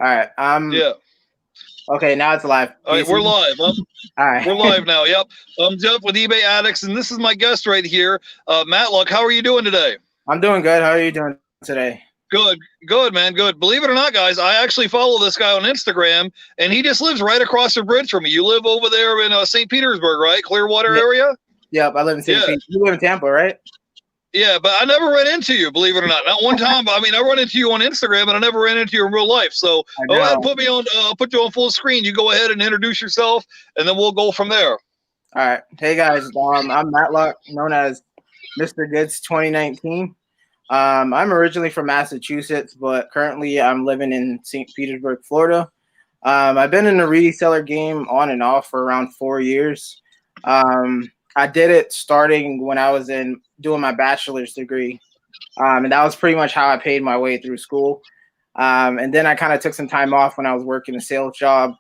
All right. Yeah. Okay, now it's live. All Do you right, see we're me? live. All right. We're live now. Yep. I'm Jeff with eBay Addicts, and this is my guest right here, Matlock. How are you doing today? I'm doing good. How are you doing today? Good, good, man, good. Believe it or not, guys, I actually follow this guy on Instagram, and he just lives right across the bridge from me. You live over there in St. Petersburg, right? Clearwater Yeah. area? Yep. I live in St. Yeah. Pete. You live in Tampa, right? Yeah, but I never ran into you, believe it or not. Not one time. But I mean, I run into you on Instagram, but I never ran into you in real life. So I go ahead and know. put me on. Put you on full screen. You go ahead and introduce yourself, and then we'll go from there. All right. Hey guys. I'm Matlock, known as Mr. Goods 2019. I'm originally from Massachusetts, but currently I'm living in St. Petersburg, Florida. I've been in the reseller game on and off for around 4 years. I did it starting when I was in doing my bachelor's degree, and that was pretty much how I paid my way through school. And then I kind of took some time off when I was working a sales job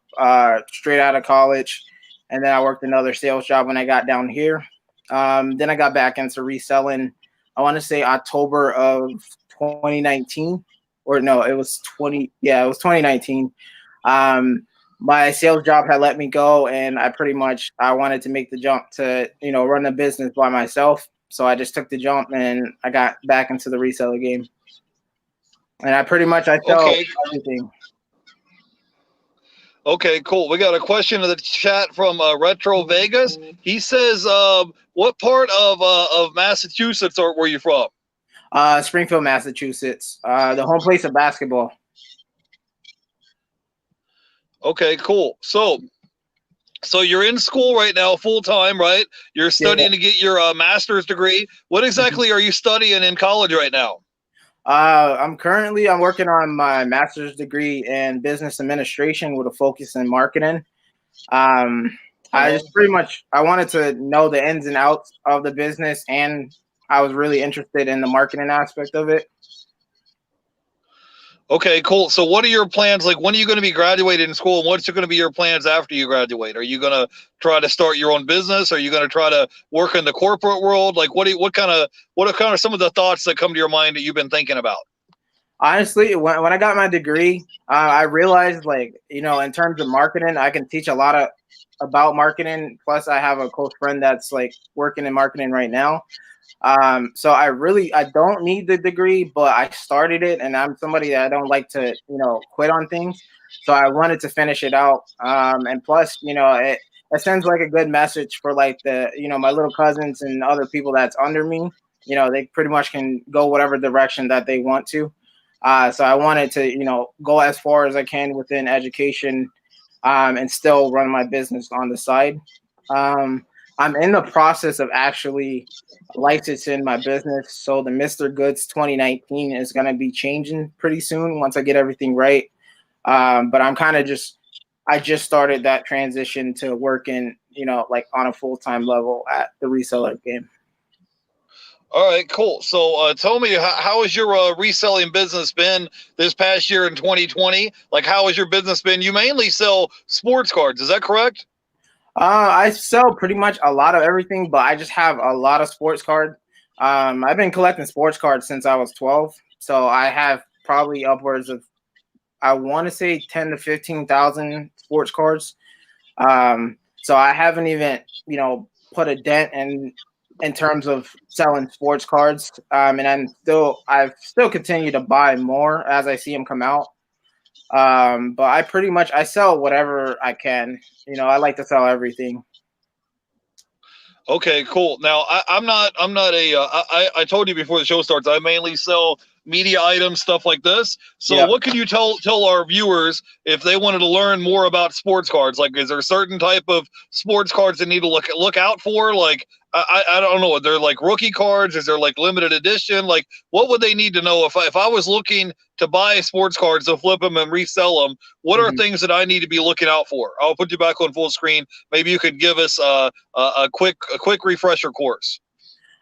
straight out of college, and then I worked another sales job when I got down here. Then I got back into reselling. I want to say October of 2019, or no, it was 20. Yeah, it was 2019. Um, my sales job had let me go, and I wanted to make the jump to run the business by myself. So I just took the jump, and I got back into the reseller game. And I sell Okay. everything. Okay, cool. We got a question in the chat from Retro Vegas. He says, "What part of Massachusetts were you from?" Springfield, Massachusetts, the home place of basketball. Okay, cool. So you're in school right now, full time, right? You're Yeah. studying to get your master's degree. What exactly are you studying in college right now? I'm working on my master's degree in business administration with a focus in marketing. Um, I Uh-huh. just I wanted to know the ins and outs of the business, and I was really interested in the marketing aspect of it. Okay, cool. So, what are your plans? Like, when are you going to be graduated in school, and what's going to be your plans after you graduate? Are you going to try to start your own business? Are you going to try to work in the corporate world? Like, what are kind of some of the thoughts that come to your mind that you've been thinking about? Honestly, when I got my degree, I realized, in terms of marketing, I can teach a lot about marketing. Plus, I have a close friend that's like working in marketing right now. So I don't need the degree, but I started it, and I'm somebody that I don't like to quit on things. So I wanted to finish it out. And plus, it sends like a good message for like my little cousins and other people that's under me. They pretty much can go whatever direction that they want to. So I wanted to go as far as I can within education, and still run my business on the side. Um, I'm in the process of actually licensing my business. So the Mr. Goods 2019 is going to be changing pretty soon once I get everything right. But I just started that transition to working, like on a full time level at the reseller game. All right, cool. So, tell me, how has your reselling business been this past year in 2020? Like, how has your business been? You mainly sell sports cards, is that correct? I sell pretty much a lot of everything, but I just have a lot of sports cards. I've been collecting sports cards since I was 12, so I have probably upwards of, I want to say, 10 to 15,000 sports cards. So I haven't even put a dent in terms of selling sports cards. And I've still continued to buy more as I see them come out. But I sell whatever I can. I like to sell everything. Okay, cool. Now I'm not a I told you before the show starts. I mainly sell media items, stuff like this. So Yep. what can you tell our viewers if they wanted to learn more about sports cards? Like, is there a certain type of sports cards they need to look out for? Like, I don't know. Are there like rookie cards? Is there like limited edition? Like, what would they need to know if I was looking to buy sports cards to flip them and resell them? What are Mhm. things that I need to be looking out for? I'll put you back on full screen. Maybe you could give us a quick refresher course.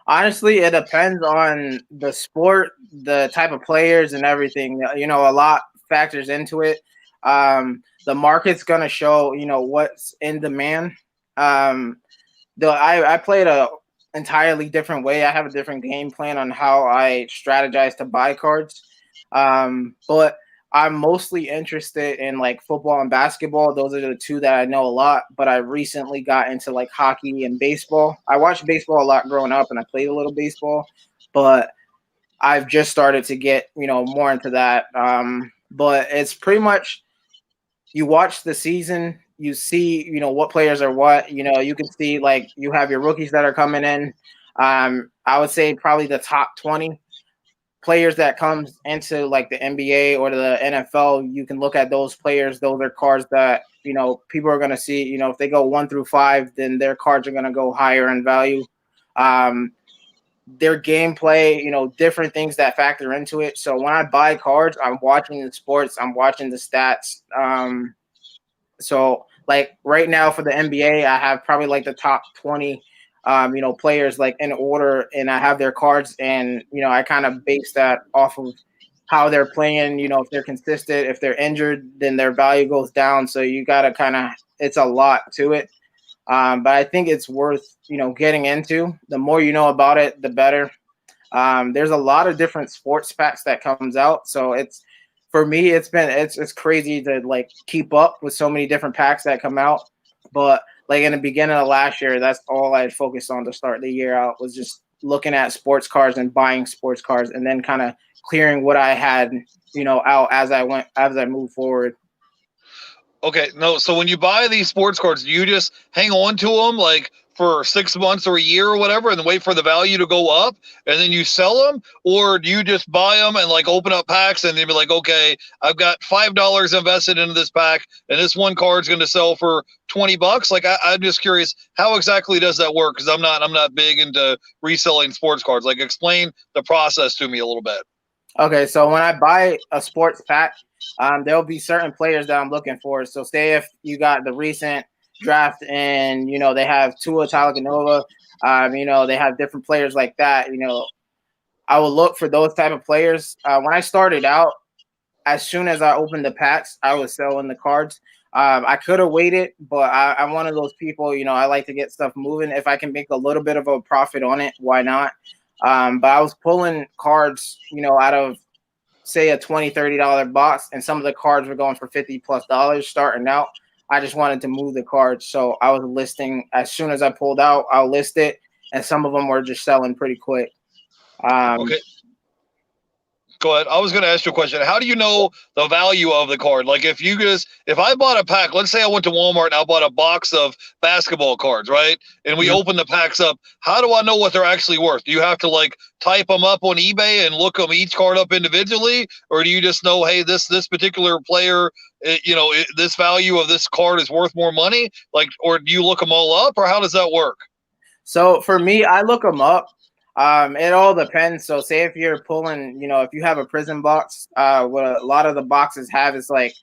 Honestly, it depends on the sport, the type of players, and everything. A lot factors into it. The market's gonna show, what's in demand. Um, I played a entirely different way. I have a different game plan on how I strategize to buy cards. But I'm mostly interested in like football and basketball. Those are the two that I know a lot, but I recently got into like hockey and baseball. I watched baseball a lot growing up and I played a little baseball, but I've just started to get, more into that. But it's pretty much you watch the season, you see, what players are what, you can see like you have your rookies that are coming in. I would say probably the top 20 players that comes into like the NBA or the NFL, you can look at those players. Those are cards that, people are going to see, if they go 1 through 5, then their cards are going to go higher in value. Um, their gameplay, different things that factor into it. So when I buy cards, I'm watching the sports, I'm watching the stats. So like right now for the NBA, I have probably like the top 20, players like in order, and I have their cards, and I kind of base that off of how they're playing. If they're consistent, if they're injured, then their value goes down. So you got to kind of, it's a lot to it. But I think it's worth, getting into. The more you know about it, the better. There's a lot of different sports packs that comes out. So it's, for me, it's crazy to like keep up with so many different packs that come out. But like in the beginning of last year, that's all I focused on to start the year out, was just looking at sports cards and buying sports cards, and then kind of clearing what I had, out as I moved forward. Okay, no. So when you buy these sports cards, do you just hang on to them like for 6 months or a year or whatever, and then wait for the value to go up, and then you sell them, or do you just buy them and like open up packs and then be like, okay, I've got $5 invested into this pack, and this one card's going to sell for $20? Like, I'm just curious, how exactly does that work? Because I'm not big into reselling sports cards. Like, explain the process to me a little bit. Okay, so when I buy a sports pack, there'll be certain players that I'm looking for. So say if you got the recent draft and they have Tua Tagovailoa, they have different players like that. I will look for those type of players. When I started out, as soon as I opened the packs, I was selling the cards. I could have waited, but I'm one of those people. I like to get stuff moving. If I can make a little bit of a profit on it, why not? But I was pulling cards, out of say a $20-$30 box, and some of the cards were going for $50+ starting out. I just wanted to move the cards, so I was listing as soon as I pulled out. I'll list it, and some of them were just selling pretty quick. Okay, go ahead. I was going to ask you a question. How do you know the value of the card? Like, if I bought a pack, let's say I went to Walmart and I bought a box of basketball cards, right? And we open the packs up. How do I know what they're actually worth? Do you have to like type them up on eBay and look them each card up individually, or do you just know, hey, this particular player, this value of this card is worth more money? Like, or do you look them all up, or how does that work? So for me, I look them up. It all depends. So say if you're pulling, if you have a prison box, what a lot of the boxes have is like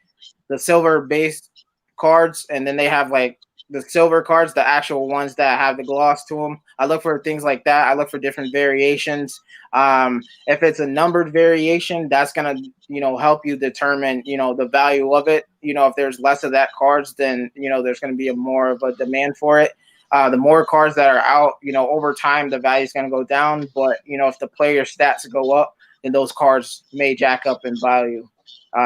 the silver based cards, and then they have like the silver cards, the actual ones that have the gloss to them. I look for things like that. I look for different variations. If it's a numbered variation, that's gonna, help you determine, the value of it. If there's less of that cards, then there's gonna be more of a demand for it. The more cards that are out, over time, the value is going to go down. But, if the player stats go up, then those cards may jack up in value.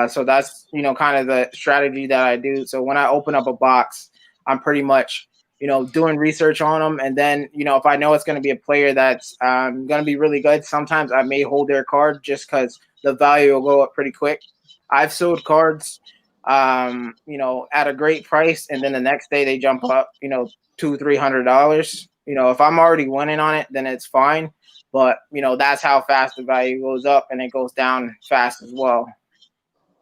So that's, kind of the strategy that I do. So when I open up a box, I'm pretty much, doing research on them. And then, if I know it's going to be a player that's going to be really good, sometimes I may hold their card just because the value will go up pretty quick. I've sold cards, at a great price, and then the next day they jump up, $200-$300. If I'm already winning on it, then it's fine. But that's how fast the value goes up, and it goes down fast as well.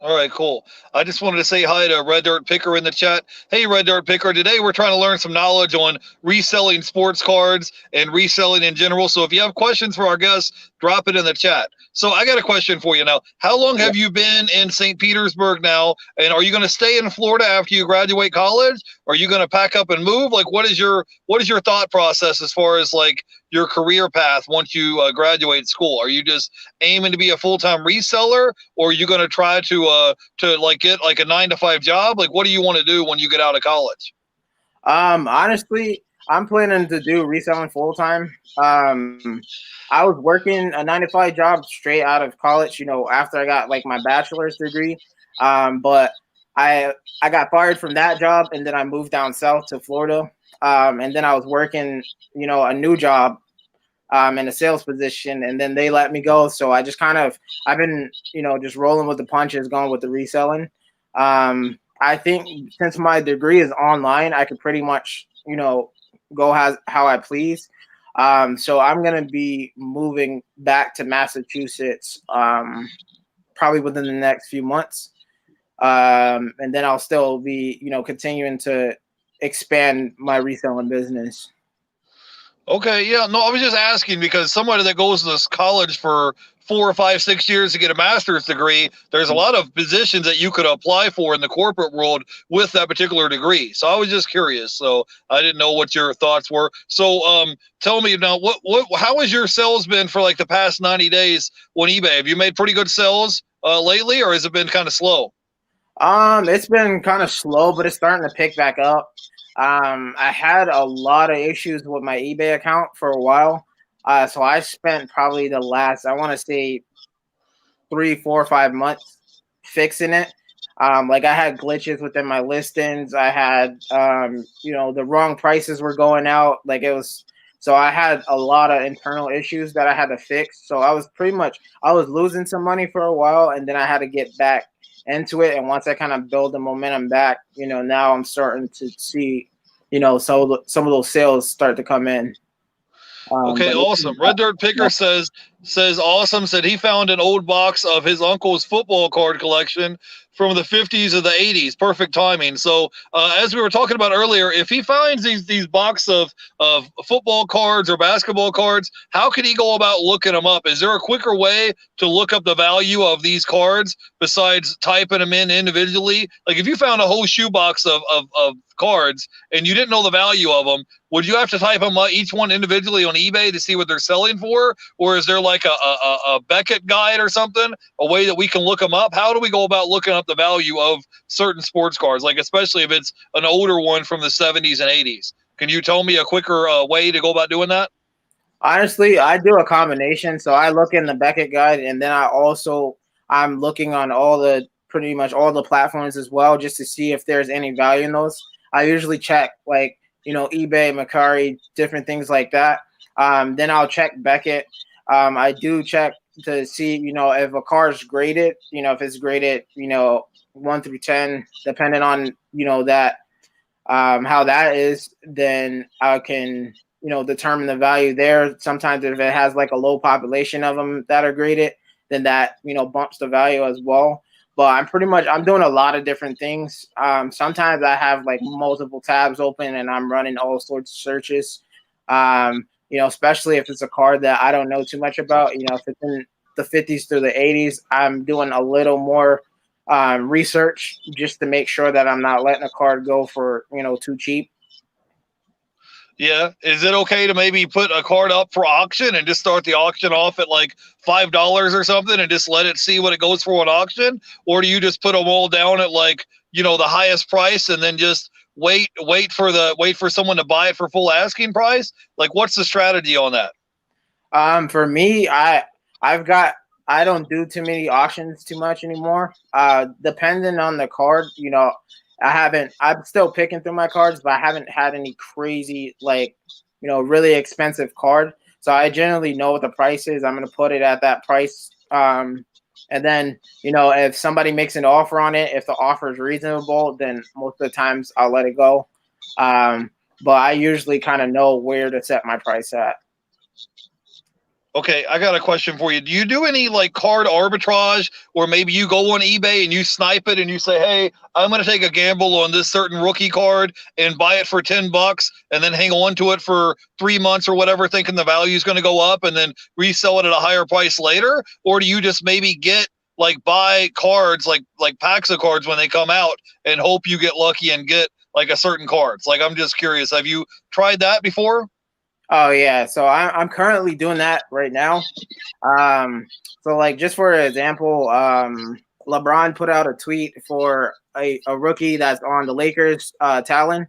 All right, cool. I just wanted to say hi to Red Dirt Picker in the chat. Hey, Red Dirt Picker. Today we're trying to learn some knowledge on reselling sports cards and reselling in general. So if you have questions for our guests, drop it in the chat. So I got a question for you now. How long have you been in St. Petersburg now? And are you going to stay in Florida after you graduate college? Are you going to pack up and move? Like, what is your thought process as far as like your career path once you graduate school? Are you just aiming to be a full-time reseller, or are you going to try to like get like a 9-to-5 job? Like, what do you want to do when you get out of college? Honestly, I'm planning to do reselling full time. I was working a 9 to 5 job straight out of college. After I got like my bachelor's degree, but I I got fired from that job, and then I moved down south to Florida. And then I was working, a new job in a sales position, and then they let me go. So I just I've been, just rolling with the punches, going with the reselling. I think since my degree is online, I could pretty much, go how I please. So I'm gonna be moving back to Massachusetts, probably within the next few months, and then I'll still be, continuing to expand my reselling business. Okay, yeah, no, I was just asking because somebody that goes to this college for 4 or 5, 6 years to get a master's degree, there's a lot of positions that you could apply for in the corporate world with that particular degree. So I was just curious. So I didn't know what your thoughts were. So tell me now, how has your sales been for like the past 90 days on eBay? Have you made pretty good sales lately, or has it been kind of slow? It's been kind of slow, but it's starting to pick back up. I had a lot of issues with my eBay account for a while. So I spent probably the last, I want to say, 3, 4, 5 months fixing it. Like I had glitches within my listings. I had, the wrong prices were going out. Like it was, so I had a lot of internal issues that I had to fix. So I was losing some money for a while, and then I had to get back into it. And once I kind of build the momentum back, now I'm starting to see, some of those sales start to come in. Okay, But awesome. Red Dirt Picker says awesome. Said he found an old box of his uncle's football card collection from the 50s or the 80s. Perfect timing. So as we were talking about earlier, if he finds these box of football cards or basketball cards, how can he go about looking them up? Is there a quicker way to look up the value of these cards besides typing them in individually? Like if you found a whole shoebox of cards and you didn't know the value of them, would you have to type them each one individually on eBay to see what they're selling for? Or is there like a Beckett guide or something, a way that we can look them up? How do we go about looking up the value of certain sports cards, like especially if it's an older one from the 70s and 80s? Can you tell me a quicker way to go about doing that? honestly, I do a combination. So I look in the Beckett guide, and then I'm looking on pretty much all the platforms as well, just to see if there's any value in those. I usually check like, eBay, Macari, different things like that. Then I'll check Beckett. I do check to see, if a car is graded, if it's graded, 1 through 10, depending on, that how that is, then I can, determine the value there. Sometimes if it has like a low population of them that are graded, then that, bumps the value as well. But I'm doing a lot of different things. Sometimes I have like multiple tabs open and I'm running all sorts of searches. Especially if it's a card that I don't know too much about, if it's in the 50s through the 80s, I'm doing a little more research just to make sure that I'm not letting a card go for, too cheap. Yeah. Is it okay to maybe put a card up for auction and just start the auction off at like $5 or something and just let it see what it goes for on auction? Or do you just put them all down at like, the highest price and then just wait for someone to buy it for full asking price? Like what's the strategy on that? For me, I've got I don't do too many auctions too much anymore. Depending on the card, I'm still picking through my cards, but I haven't had any crazy like, really expensive card. So I generally know what the price is. I'm gonna put it at that price. And then, if somebody makes an offer on it, if the offer is reasonable, then most of the times I'll let it go. But I usually kind of know where to set my price at. Okay, I got a question for you. Do you do any like card arbitrage, or maybe you go on eBay and you snipe it and you say, "Hey, I'm going to take a gamble on this certain rookie card and buy it for $10 and then hang on to it for 3 months or whatever, thinking the value is going to go up and then resell it at a higher price later?" Or do you just maybe buy cards like packs of cards when they come out and hope you get lucky and get like a certain cards? Like I'm just curious. Have you tried that before? Oh yeah, so I'm currently doing that right now. So like just for example, LeBron put out a tweet for a rookie that's on the Lakers, Talon.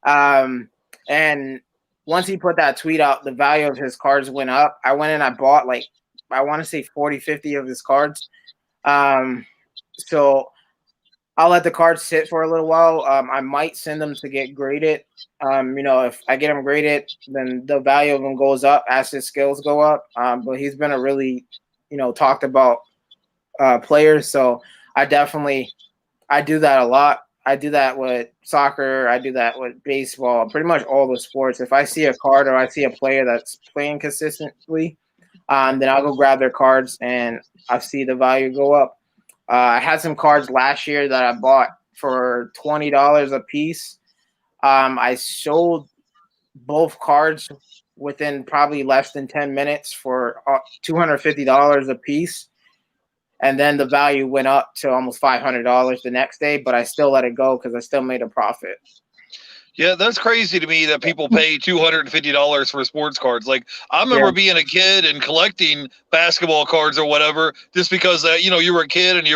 Um, And once he put that tweet out, the value of his cards went up. I went and I bought like, I want to say 40, 50 of his cards. So I'll let the cards sit for a little while. I might send them to get graded. If I get them graded, then the value of them goes up as his skills go up. But he's been a really, talked about player. So I do that a lot. I do that with soccer. I do that with baseball. Pretty much all the sports. If I see a card or I see a player that's playing consistently, then I'll go grab their cards and I see the value go up. I had some cards last year that I bought for $20 a piece. I sold both cards within probably less than 10 minutes for $250 a piece. And then the value went up to almost $500 the next day, but I still let it go because I still made a profit. Yeah, that's crazy to me that people pay $250 for sports cards. Like, I remember being a kid and collecting basketball cards or whatever, just because you were a kid and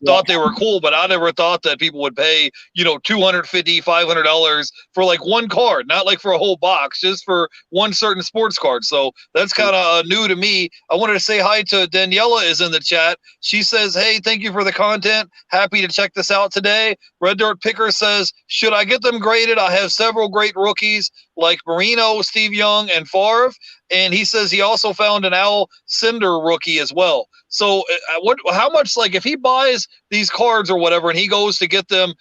thought they were cool. But I never thought that people would pay $250, $500 for like one card, not like for a whole box, just for one certain sports card. So that's kind of new to me. I wanted to say hi to Daniela is in the chat. She says, "Hey, thank you for the content. Happy to check this out today." Red Dirt Picker says, "Should I get them graded? I have several great rookies like Marino, Steve Young, and Favre." And he says he also found an Al Cinder rookie as well. So how much, like, if he buys these cards or whatever and he goes to get them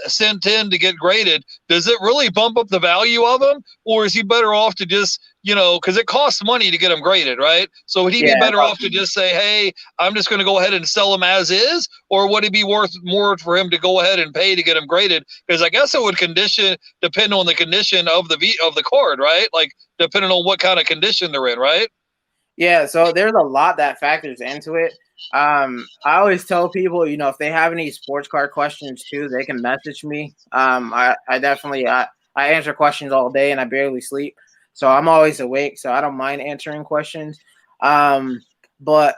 sent in to get graded, does it really bump up the value of them? Or is he better off to just, because it costs money to get them graded, right? So would he be better off to just say, hey, I'm just going to go ahead and sell them as is? Or would it be worth more for him to go ahead and pay to get them graded? Because I guess it would depend on the condition of the card, right? Like, depending on what kind of condition they're in, right? Yeah, so there's a lot that factors into it. I always tell people, if they have any sports card questions too, they can message me. I definitely I answer questions all day and I barely sleep, so I'm always awake. So I don't mind answering questions. But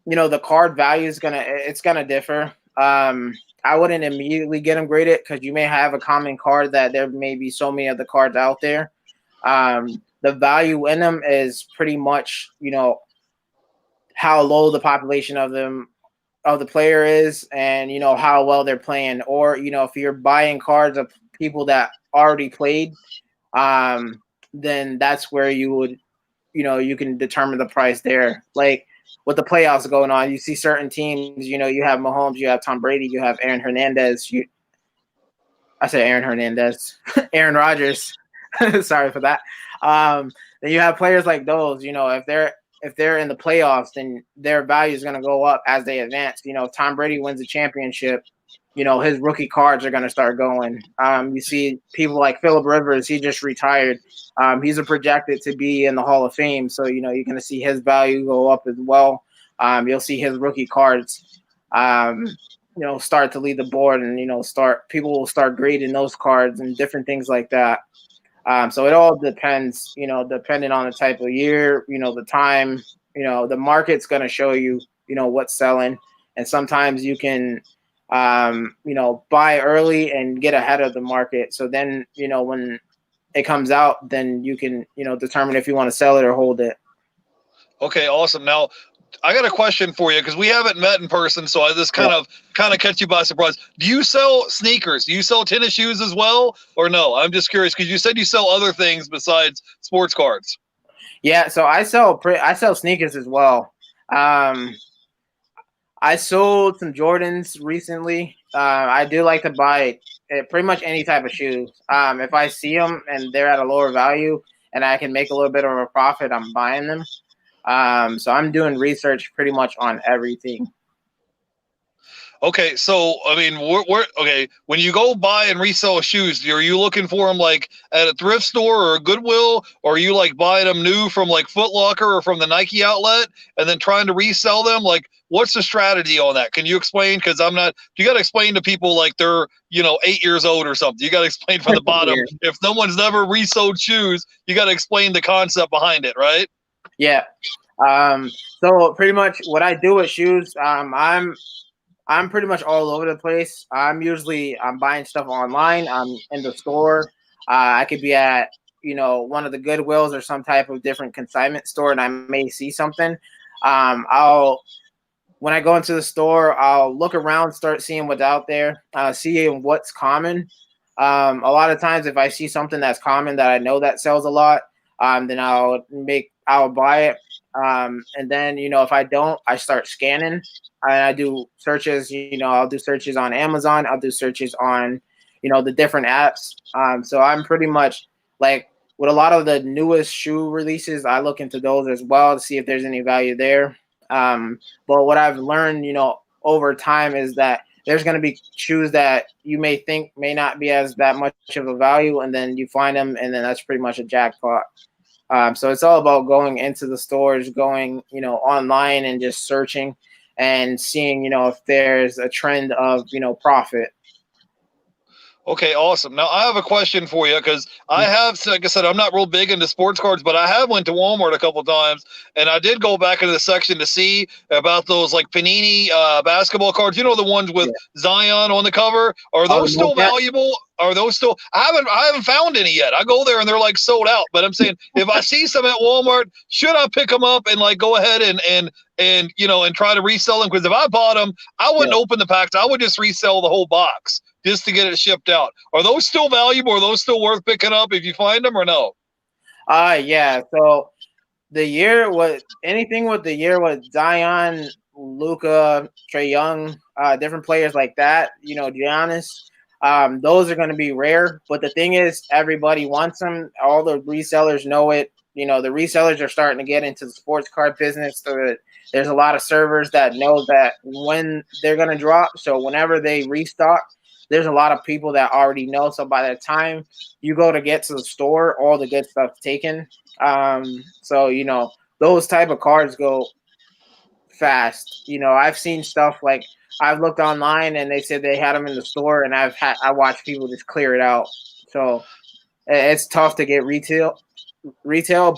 the card value is gonna differ. I wouldn't immediately get them graded because you may have a common card that there may be so many of the cards out there. The value in them is pretty much, how low the population of the player is and, how well they're playing. Or, if you're buying cards of people that already played, then that's where you would, you can determine the price there. Like with the playoffs going on, you see certain teams, you have Mahomes, you have Tom Brady, you have Aaron Hernandez. I said Aaron Hernandez, Aaron Rodgers. Sorry for that. Then you have players like those, if they're in the playoffs, then their value is going to go up as they advance. If Tom Brady wins a championship, his rookie cards are going to start going. You see people like Phillip Rivers, he just retired. He's projected to be in the Hall of Fame. So, you're going to see his value go up as well. You'll see his rookie cards, start to lead the board and, people will start grading those cards and different things like that. So it all depends, depending on the type of year, the time, the market's going to show you, what's selling. And sometimes you can, buy early and get ahead of the market. So then, when it comes out, then you can, determine if you want to sell it or hold it. Okay, awesome. Now, I got a question for you because we haven't met in person, so this kind of catch you by surprise. Do you sell sneakers? Do you sell tennis shoes as well, or no? I'm just curious because you said you sell other things besides sports cards. Yeah, so I sell sneakers as well. I sold some Jordans recently. I do like to buy pretty much any type of shoes. If I see them and they're at a lower value and I can make a little bit of a profit, I'm buying them. So I'm doing research pretty much on everything. Okay, so I mean, okay. When you go buy and resell shoes, are you looking for them like at a thrift store or a Goodwill, or are you like buying them new from like Foot Locker or from the Nike outlet and then trying to resell them? Like, what's the strategy on that? Can you explain? Because you got to explain to people like they're 8 years old or something. You got to explain from the bottom. If no one's never resold shoes, you got to explain the concept behind it, right? Yeah. So pretty much what I do with shoes, I'm pretty much all over the place. I'm buying stuff online. I'm in the store. I could be at, one of the Goodwills or some type of different consignment store, and I may see something. I'll When I go into the store, I'll look around, start seeing what's out there, seeing what's common. A lot of times, if I see something that's common that I know that sells a lot, then I'll buy it. And then, if I don't, I start scanning. I do searches. I'll do searches on Amazon. I'll do searches on, the different apps. So I'm pretty much like with a lot of the newest shoe releases, I look into those as well to see if there's any value there. But what I've learned, over time is that there's going to be shoes that you may think may not be as that much of a value, and then you find them, and then that's pretty much a jackpot. So it's all about going into the stores, going, online and just searching and seeing, if there's a trend of, profit. Okay, awesome. Now I have a question for you because I have, like I said, I'm not real big into sports cards, but I have went to Walmart a couple of times, and I did go back into the section to see about those like Panini basketball cards. You know, the ones with Zion on the cover. Are those still valuable? Are those still? I haven't found any yet. I go there and they're like sold out. But I'm saying if I see some at Walmart, should I pick them up and like go ahead and and try to resell them? Because if I bought them, I wouldn't open the packs. I would just resell the whole box just to get it shipped out. Are those still valuable? Are those still worth picking up if you find them or no? Yeah. So the year was anything with the year with Zion, Luca, Trae Young, different players like that, Giannis. Those are going to be rare. But the thing is, everybody wants them. All the resellers know it. The resellers are starting to get into the sports card business. So there's a lot of servers that know that when they're going to drop. So whenever they restock, there's a lot of people that already know. So by the time you go to get to the store, all the good stuff's taken. So those type of cards go fast. I've seen stuff like I've looked online and they said they had them in the store, and I watched people just clear it out. So it's tough to get retail,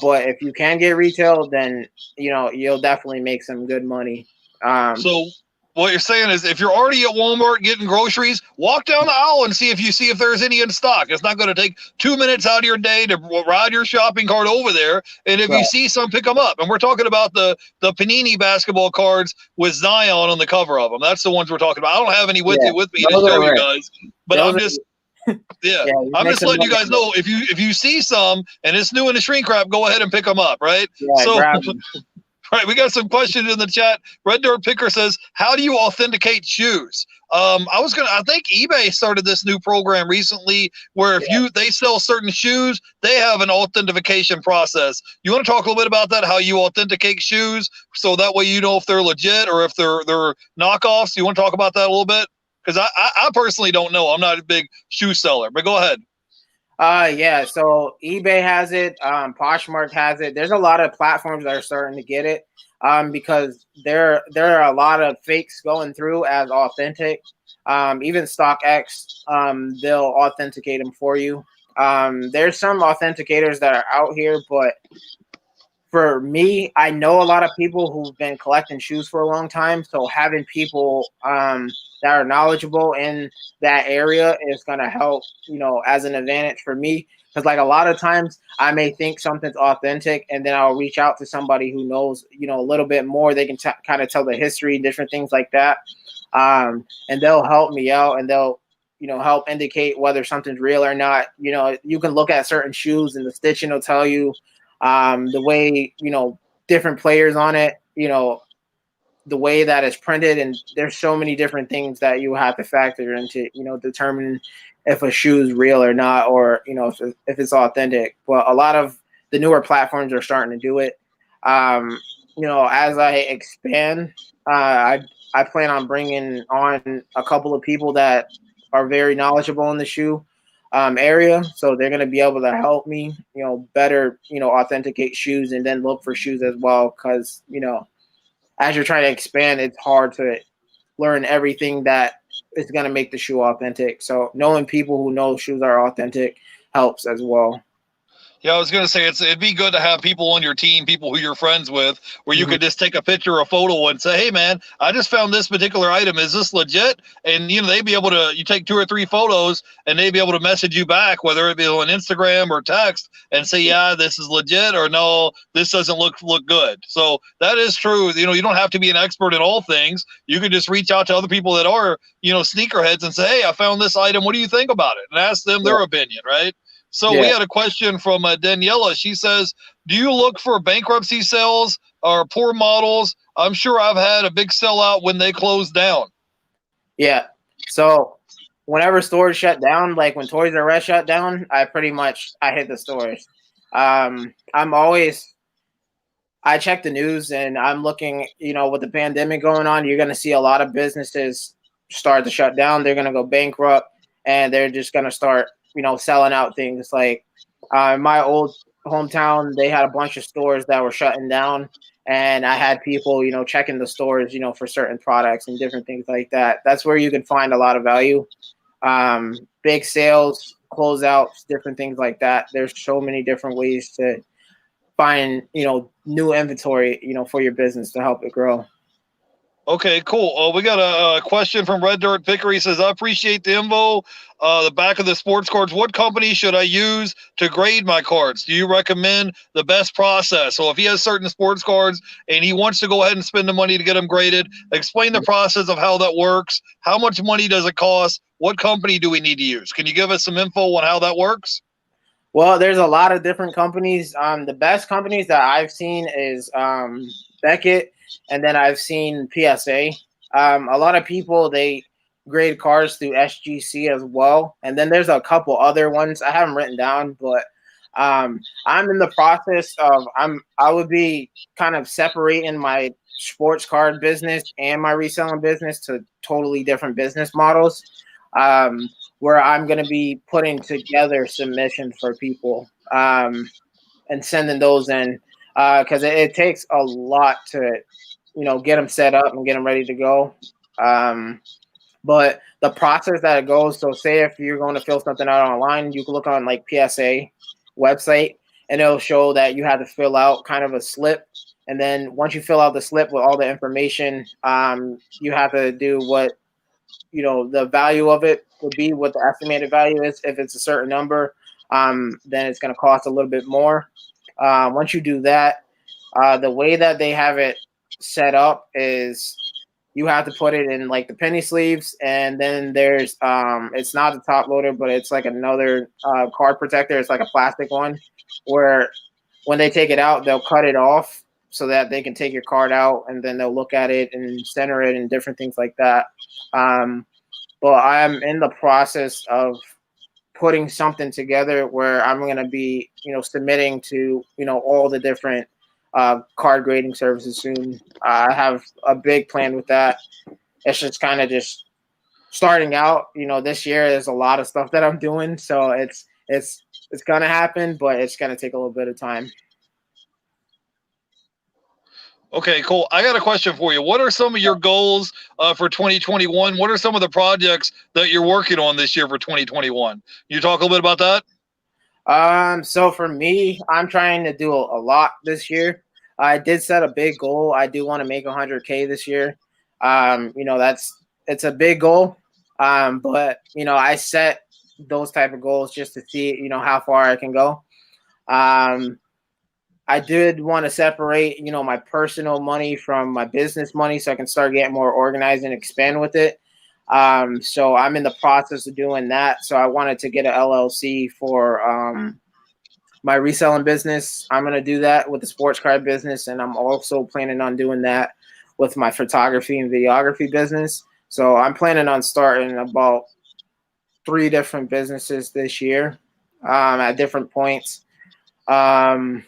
but if you can get retail, then you'll definitely make some good money. So what you're saying is if you're already at Walmart getting groceries, walk down the aisle and see if there's any in stock. It's not going to take 2 minutes out of your day to ride your shopping cart over there. And if you see some, pick them up. And we're talking about the Panini basketball cards with Zion on the cover of them. That's the ones we're talking about. I don't have any with me to show you guys, but I'm just I'm just letting you guys know if you see some and it's new in the shrink wrap, go ahead and pick them up, right? Yeah, Right, we got some questions in the chat. Red Dirt Picker says, "How do you authenticate shoes?" I think eBay started this new program recently where if they sell certain shoes, they have an authentication process. You want to talk a little bit about that? How you authenticate shoes, so that way you know if they're legit or if they're knockoffs. You want to talk about that a little bit? Because I personally don't know. I'm not a big shoe seller, but go ahead. So eBay has it, Poshmark has it. There's a lot of platforms that are starting to get it, because there are a lot of fakes going through as authentic. Even StockX, they'll authenticate them for you. There's some authenticators that are out here, but for me, I know a lot of people who've been collecting shoes for a long time. So having people that are knowledgeable in that area is going to help, as an advantage for me. Because like a lot of times I may think something's authentic and then I'll reach out to somebody who knows, a little bit more. They can kind of tell the history, different things like that. And they'll help me out, and they'll, help indicate whether something's real or not. You can look at certain shoes and the stitching will tell you, the way, different players on it, the way that it's printed, and there's so many different things that you have to factor into, determining if a shoe is real or not, or, if it's authentic. But a lot of the newer platforms are starting to do it. As I expand, I plan on bringing on a couple of people that are very knowledgeable in the shoe area, so they're going to be able to help me, better, authenticate shoes, and then look for shoes as well. Because as you're trying to expand, it's hard to learn everything that is going to make the shoe authentic. So knowing people who know shoes are authentic helps as well. Yeah, I was gonna say it'd be good to have people on your team, people who you're friends with, where you Mhm. could just take a picture, a photo, and say, "Hey, man, I just found this particular item. Is this legit?" And they'd be able to. You take 2 or 3 photos, and they'd be able to message you back, whether it be on Instagram or text, and say, "Yeah, this is legit," or "No, this doesn't look good." So that is true. You don't have to be an expert in all things. You could just reach out to other people that are sneakerheads and say, "Hey, I found this item. What do you think about it?" And ask them Yeah. their opinion, right? So we Yeah. had a question from Daniela. She says, "Do you look for bankruptcy sales or poor models? I'm sure I've had a big sellout when they closed down." Yeah. So whenever stores shut down, like when Toys R Us shut down, I hit the stores. I'm always I check the news and I'm looking, with the pandemic going on, you're going to see a lot of businesses start to shut down. They're going to go bankrupt and they're just going to start, selling out things. Like my old hometown, they had a bunch of stores that were shutting down. And I had people, checking the stores, for certain products and different things like that. That's where you can find a lot of value. Big sales, closeouts, different things like that. There's so many different ways to find new inventory for your business to help it grow. Okay, cool. We got a question from Red Dirt Picker. He says, "I appreciate the info. The back of the sports cards. What company should I use to grade my cards? Do you recommend the best process?" So if he has certain sports cards and he wants to go ahead and spend the money to get them graded, explain the process of how that works. How much money does it cost? What company do we need to use? Can you give us some info on how that works? Well, there's a lot of different companies. The best companies that I've seen is Beckett, and then I've seen PSA. A lot of people they grade cars through SGC as well, and then there's a couple other ones I haven't written down, but I'm in the process of I would be kind of separating my sports card business and my reselling business to totally different business models. Where I'm going to be putting together submissions for people and sending those in because it takes a lot to, get them set up and get them ready to go. Um, but the process that it goes, so say if you're going to fill something out online, you can look on like PSA website and it'll show that you have to fill out kind of a slip. And then once you fill out the slip with all the information, you have to do what the value of it would be, what the estimated value is. If it's a certain number, then it's going to cost a little bit more. Once you do that, the way that they have it set up is you have to put it in like the penny sleeves, and then there's it's not the top loader, but it's like another card protector. It's like a plastic one where when they take it out, they'll cut it off so that they can take your card out, and then they'll look at it and center it and different things like that. Um, but I'm in the process of putting something together where I'm going to be, submitting to, all the different card grading services soon. I have a big plan with that. It's just kind of just starting out. This year there's a lot of stuff that I'm doing, so it's gonna happen, but it's gonna take a little bit of time. Okay, cool. I got a question for you. What are some of your goals for 2021? What are some of the projects that you're working on this year for 2021? You talk a little bit about that? So for me, I'm trying to do a lot this year. I did set a big goal. I do want to make 100K this year. It's a big goal. But I set those type of goals just to see, how far I can go. Um, I did want to separate, my personal money from my business money so I can start getting more organized and expand with it. So I'm in the process of doing that. So I wanted to get an LLC for my reselling business. I'm going to do that with the sports card business. And I'm also planning on doing that with my photography and videography business. So I'm planning on starting about 3 different businesses this year at different points. Um,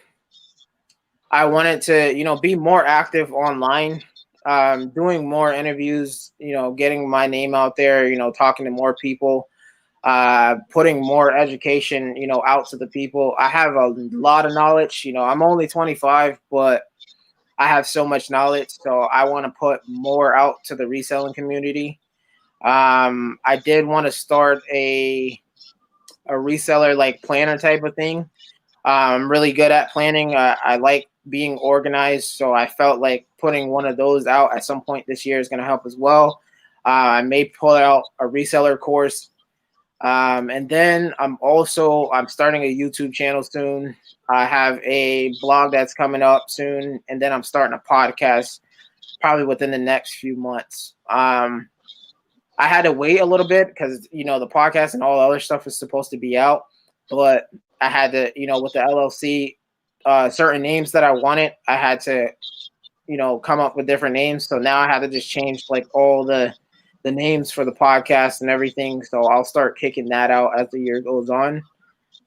I wanted to, be more active online, doing more interviews, getting my name out there, talking to more people, putting more education, out to the people. I have a lot of knowledge. I'm only 25, but I have so much knowledge. So I want to put more out to the reselling community. I did want to start a reseller like planner type of thing I'm really good at planning. I like being organized, so I felt like putting one of those out at some point this year is going to help as well. I may pull out a reseller course, and then I'm starting a YouTube channel soon. I have a blog that's coming up soon, and then I'm starting a podcast probably within the next few months. I had to wait a little bit because the podcast and all the other stuff is supposed to be out, but I had to with the LLC, certain names that I wanted, I had to come up with different names. So now I have to just change like all the names for the podcast and everything. So I'll start kicking that out as the year goes on.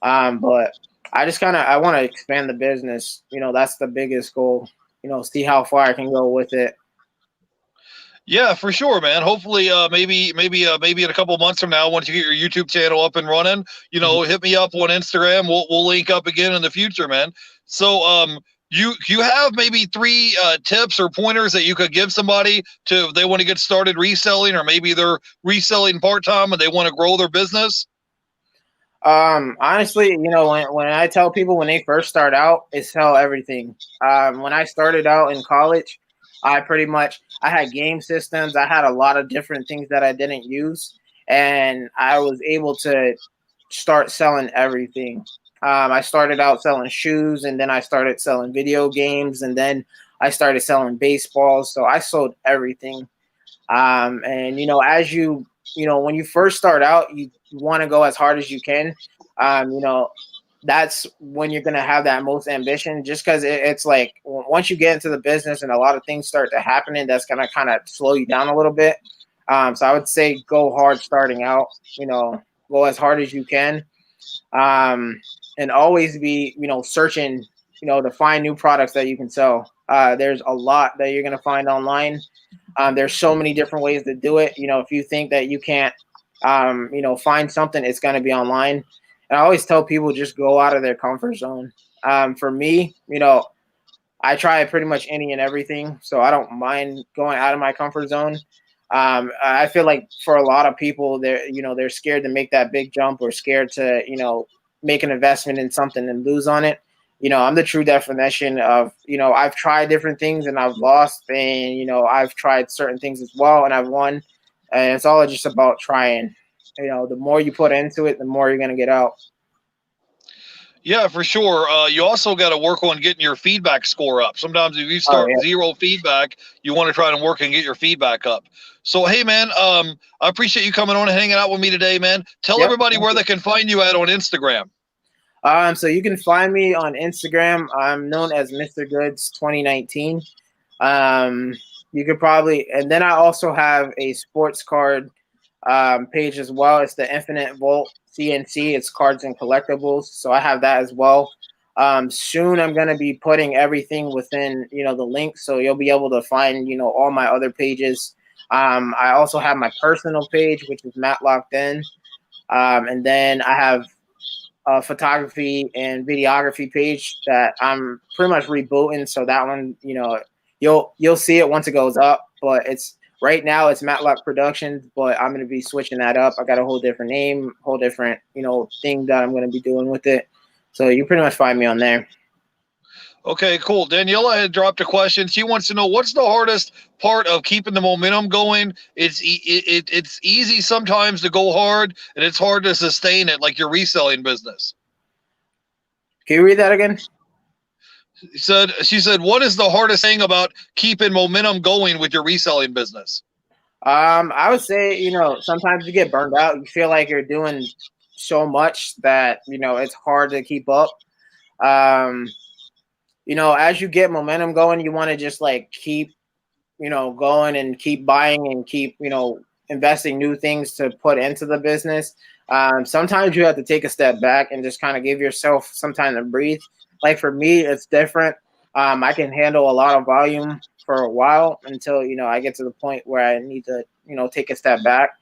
But I just I want to expand the business. That's the biggest goal. See how far I can go with it. Yeah, for sure, man. Hopefully, maybe in a couple months from now, once you get your YouTube channel up and running, hit me up on Instagram. We'll link up again in the future, man. So, you have maybe 3 tips or pointers that you could give somebody to if they want to get started reselling, or maybe they're reselling part time and they want to grow their business? Honestly, when I tell people when they first start out, is sell everything. When I started out in college, I had game systems. I had a lot of different things that I didn't use, and I was able to start selling everything. I started out selling shoes, and then I started selling video games, and then I started selling baseballs. So I sold everything. And as when you first start out, you want to go as hard as you can. That's when you're going to have that most ambition, just because it's like once you get into the business and a lot of things start to happen, and that's going to kind of slow you down a little bit. So I would say go hard starting out, go as hard as you can. And always be, searching, to find new products that you can sell. There's a lot that you're going to find online. There's so many different ways to do it. If you think that you can't, find something, it's going to be online. And I always tell people just go out of their comfort zone. For me, I try pretty much any and everything, so I don't mind going out of my comfort zone. I feel like for a lot of people, they're scared to make that big jump, or scared to, make an investment in something and lose on it. I'm the true definition of, I've tried different things and I've lost, and, I've tried certain things as well and I've won. And it's all just about trying. The more you put into it, the more you're going to get out. Yeah, for sure. You also got to work on getting your feedback score up. Sometimes if you start zero feedback, you want to try to work and get your feedback up. So, hey, man, I appreciate you coming on and hanging out with me today, man. Tell everybody where they can find you at on Instagram. So you can find me on Instagram. I'm known as Mr. Goods 2019. You could probably, and then I also have a sports card page as well. It's the Infinite Volt CNC. It's cards and collectibles. So I have that as well. Soon I'm going to be putting everything within, the link. So you'll be able to find, all my other pages. I also have my personal page, which is Matt Locked In. And then I have a photography and videography page that I'm pretty much rebooting. So that one, you'll see it once it goes up, but right now it's Matlock Productions, but I'm going to be switching that up. I got a whole different name, whole different, thing that I'm going to be doing with it. So you pretty much find me on there. Okay, cool. Daniela had dropped a question. She wants to know, what's the hardest part of keeping the momentum going? It's easy sometimes to go hard, and it's hard to sustain it, like your reselling business. Can you read that again? She said, what is the hardest thing about keeping momentum going with your reselling business? I would say, sometimes you get burned out. You feel like you're doing so much that, it's hard to keep up. As you get momentum going, you want to just like keep, going and keep buying and keep, investing new things to put into the business. Sometimes you have to take a step back and just kind of give yourself some time to breathe. Like for me, it's different. I can handle a lot of volume for a while until, I get to the point where I need to, take a step back.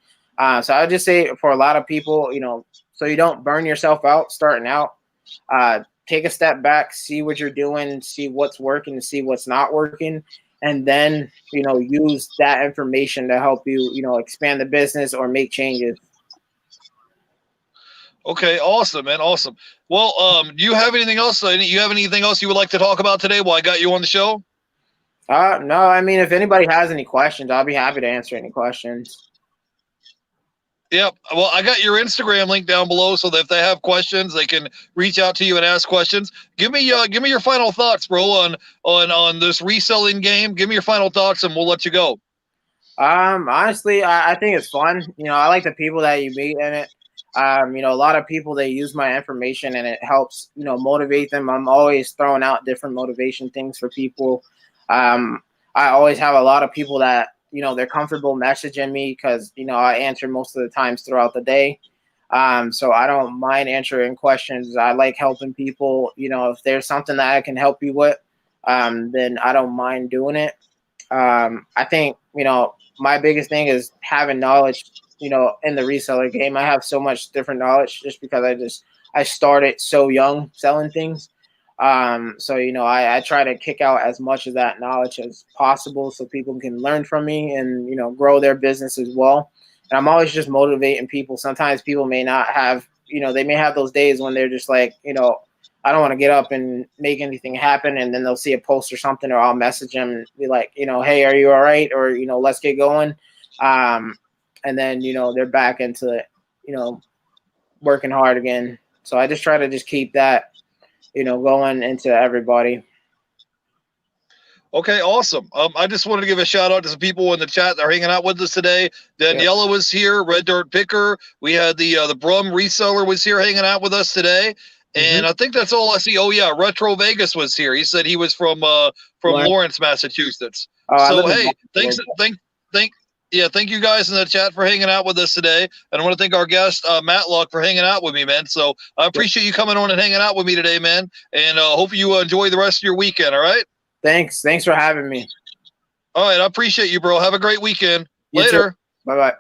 So I would just say for a lot of people, so you don't burn yourself out starting out, take a step back, see what you're doing, see what's working, see what's not working, and then, use that information to help you, expand the business or make changes. Okay, awesome, man, awesome. Well, do you have anything else? You have anything else you would like to talk about today while I got you on the show? No, I mean, if anybody has any questions, I'll be happy to answer any questions. Yep. Well, I got your Instagram link down below, so that if they have questions, they can reach out to you and ask questions. Give me your final thoughts, bro, on this reselling game. Give me your final thoughts, and we'll let you go. Honestly, I think it's fun. You know, I like the people that you meet in it. You know, a lot of people, they use my information and it helps, you know, motivate them. I'm always throwing out different motivation things for people. I always have a lot of people that, you know, they're comfortable messaging me because, you know, I answer most of the times throughout the day. So I don't mind answering questions. I like helping people. You know, if there's something that I can help you with, then I don't mind doing it. I think, you know, my biggest thing is having knowledge, you know, in the reseller game. I have so much different knowledge just because I started so young selling things. So, you know, I try to kick out as much of that knowledge as possible so people can learn from me and, you know, grow their business as well. And I'm always just motivating people. Sometimes people may not have, you know, they may have those days when they're just like, you know, I don't want to get up and make anything happen. And then they'll see a post or something, or I'll message them and be like, you know, hey, are you all right? Or, you know, let's get going. And then, you know, they're back into, you know, working hard again. So I just try to just keep that, you know, going into everybody. Okay, awesome. I just wanted to give a shout out to some people in the chat that are hanging out with us today. Daniela was here, Red Dirt Picker. We had the Brum reseller was here hanging out with us today. And I think that's all I see. Oh yeah, Retro Vegas was here. He said he was from Lawrence, Massachusetts. So hey, thank you guys in the chat for hanging out with us today. And I want to thank our guest Matlock for hanging out with me, man. So I appreciate you coming on and hanging out with me today, man. And hope you enjoy the rest of your weekend. All right. Thanks for having me. All right, I appreciate you, bro. Have a great weekend. Later. Bye bye.